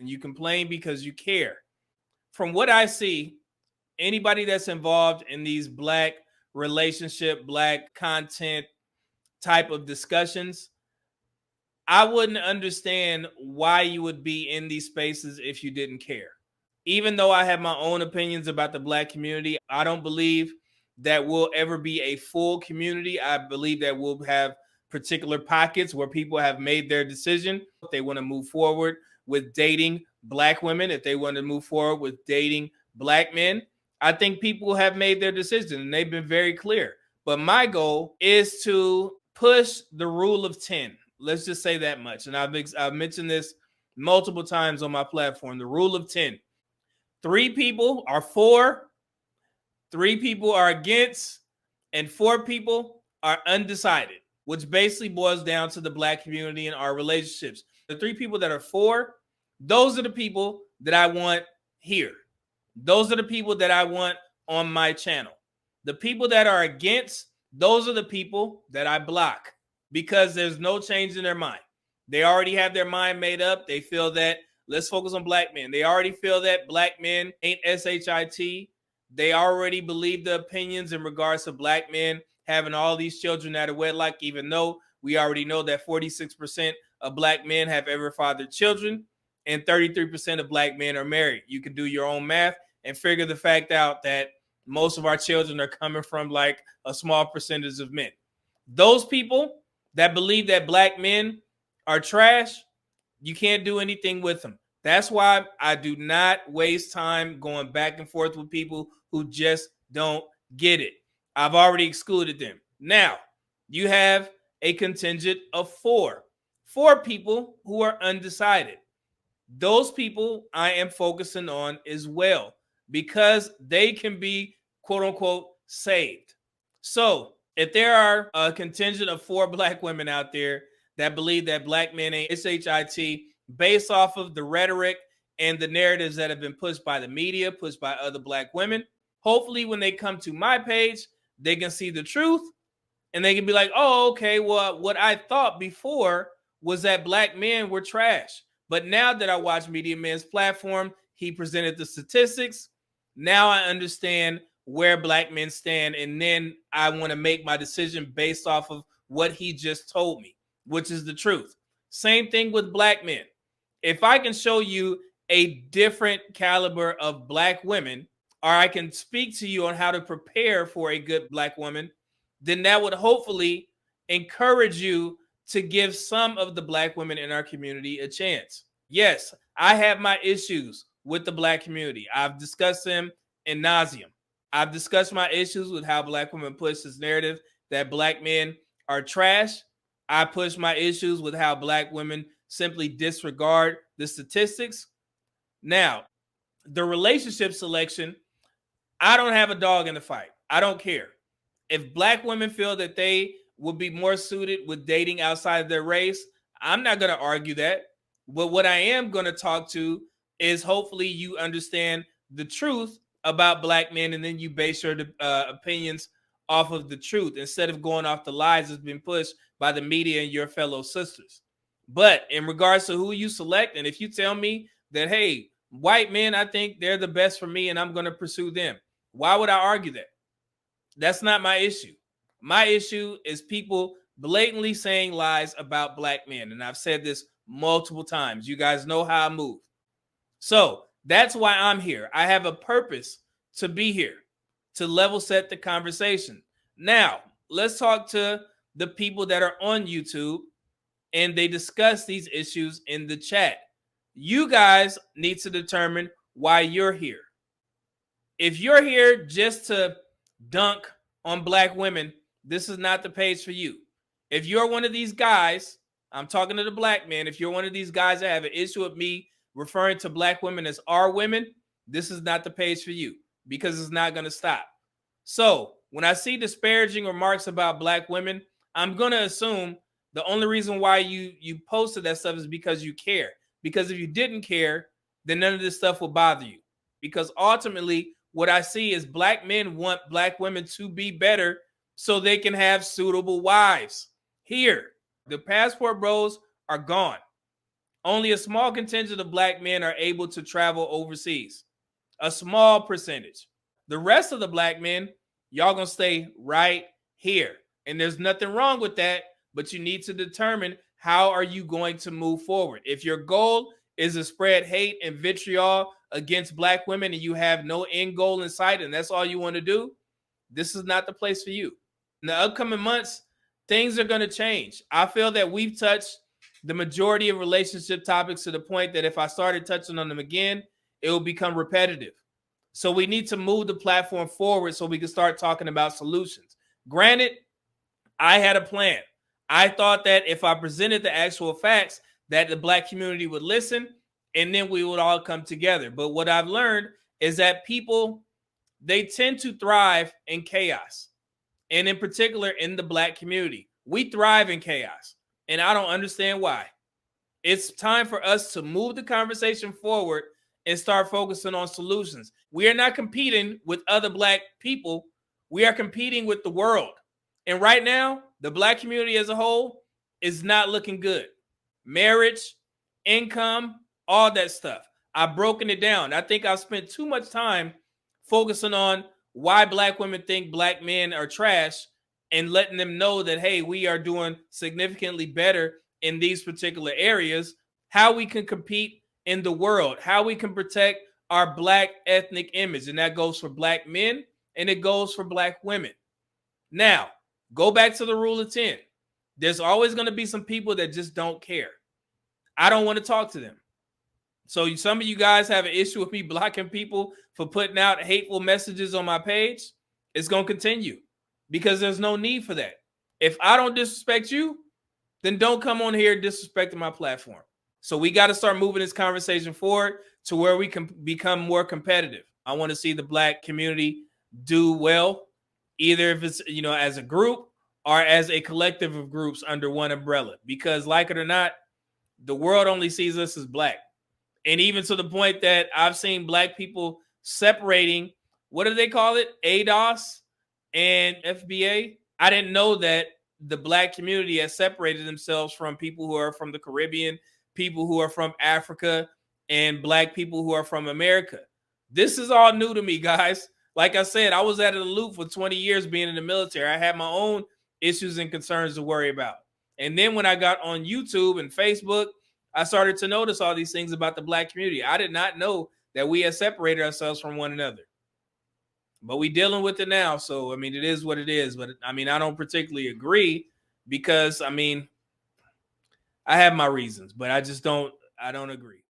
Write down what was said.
and you complain because you care. From what I see, anybody that's involved in these Black relationship, Black content type of discussions, I wouldn't understand why you would be in these spaces if you didn't care. Even though I have my own opinions about the Black community, I don't believe that we'll ever be a full community. I believe that we'll have particular pockets where people have made their decision. If they want to move forward with dating Black women, if they want to move forward with dating Black men, I think people have made their decision and they've been very clear. But my goal is to push the rule of 10. Let's just say that much. And I've mentioned this multiple times on my platform, the rule of 10. 3 people are for, 3 people are against, and 4 people are undecided, which basically boils down to the Black community and our relationships. The 3 people that are for, those are the people that I want here. Those are the people that I want on my channel. The people that are against, those are the people that I block because there's no change in their mind. They already have their mind made up. They feel that let's focus on Black men. They already feel that Black men ain't SHIT. They already believe the opinions in regards to Black men having all these children out of wedlock, even though we already know that 46% of Black men have ever fathered children and 33% of Black men are married. You can do your own math and figure the fact out that most of our children are coming from like a small percentage of men. Those people that believe that Black men are trash, you can't do anything with them. That's why I do not waste time going back and forth with people who just don't get it. I've already excluded them. Now, you have a contingent of 4 people who are undecided. Those people I am focusing on as well because they can be quote unquote saved. So if there are a contingent of 4 Black women out there that believe that Black men ain't SHIT based off of the rhetoric and the narratives that have been pushed by the media, pushed by other Black women, hopefully when they come to my page, they can see the truth and they can be like, oh, okay, well, what I thought before was that Black men were trash. But now that I watch Medium Man's platform, he presented the statistics. Now I understand where Black men stand. And then I want to make my decision based off of what he just told me, which is the truth. Same thing with Black men. If I can show you a different caliber of Black women, or I can speak to you on how to prepare for a good Black woman, then that would hopefully encourage you to give some of the Black women in our community a chance. Yes, I have my issues with the Black community. I've discussed them in nauseum. I've discussed my issues with how Black women push this narrative that Black men are trash. I push my issues with how Black women simply disregard the statistics. Now, the relationship selection, I don't have a dog in the fight. I don't care. If Black women feel that they would be more suited with dating outside of their race, I'm not going to argue that. But what I am going to talk to is hopefully you understand the truth about Black men and then you base your opinions off of the truth instead of going off the lies that's been pushed by the media and your fellow sisters. But in regards to who you select, and if you tell me that, hey, white men, I think they're the best for me and I'm going to pursue them, why would I argue that? That's not my issue. My issue is people blatantly saying lies about Black men. And I've said this multiple times. You guys know how I move. So that's why I'm here. I have a purpose to be here, to level set the conversation. Now, let's talk to the people that are on YouTube and they discuss these issues in the chat. You guys need to determine why you're here. If you're here just to dunk on Black women, this is not the page for you. If you're one of these guys, I'm talking to the Black men, if you're one of these guys that have an issue with me referring to Black women as our women, this is not the page for you because it's not going to stop. So when I see disparaging remarks about Black women, I'm going to assume the only reason why you posted that stuff is because you care. Because if you didn't care, then none of this stuff will bother you. Because ultimately, what I see is Black men want Black women to be better so they can have suitable wives. Here, the passport bros are gone. Only a small contingent of black men are able to travel overseas. A small percentage. The rest of the black men, y'all gonna stay right here. And there's nothing wrong with that, but you need to determine how are you going to move forward. If your goal is to spread hate and vitriol against black women and you have no end goal in sight and that's all you want to do, this is not the place for you. In the upcoming months, things are going to change. I feel that we've touched the majority of relationship topics to the point that if I started touching on them again, it will become repetitive. So we need to move the platform forward so we can start talking about solutions. Granted, I had a plan. I thought that if I presented the actual facts, that the black community would listen and then we would all come together. But what I've learned is that people, they tend to thrive in chaos. And in particular, in the black community, we thrive in chaos. And I don't understand why. It's time for us to move the conversation forward and start focusing on solutions. We are not competing with other black people. We are competing with the world. And right now, the black community as a whole is not looking good. Marriage, income, all that stuff. I've broken it down. I think I've spent too much time focusing on why black women think black men are trash and letting them know that, hey, we are doing significantly better in these particular areas, how we can compete in the world, how we can protect our black ethnic image. And that goes for black men and it goes for black women. Now, go back to the rule of 10. There's always going to be some people that just don't care. I don't want to talk to them. So some of you guys have an issue with me blocking people for putting out hateful messages on my page. It's going to continue because there's no need for that. If I don't disrespect you, then don't come on here disrespecting my platform. So we got to start moving this conversation forward to where we can become more competitive. I want to see the black community do well, either if it's, as a group or as a collective of groups under one umbrella, because like it or not, the world only sees us as black. And even to the point that I've seen black people separating, what do they call it? ADOS and FBA. I didn't know that the black community has separated themselves from people who are from the Caribbean, people who are from Africa, and black people who are from America. This is all new to me, guys. Like I said, I was at a loop for 20 years being in the military. I had my own issues and concerns to worry about. And then when I got on YouTube and Facebook, I started to notice all these things about the black community. I did not know that we had separated ourselves from one another. But we're dealing with it now. So, it is what it is. But, I don't particularly agree because, I have my reasons. But I don't agree.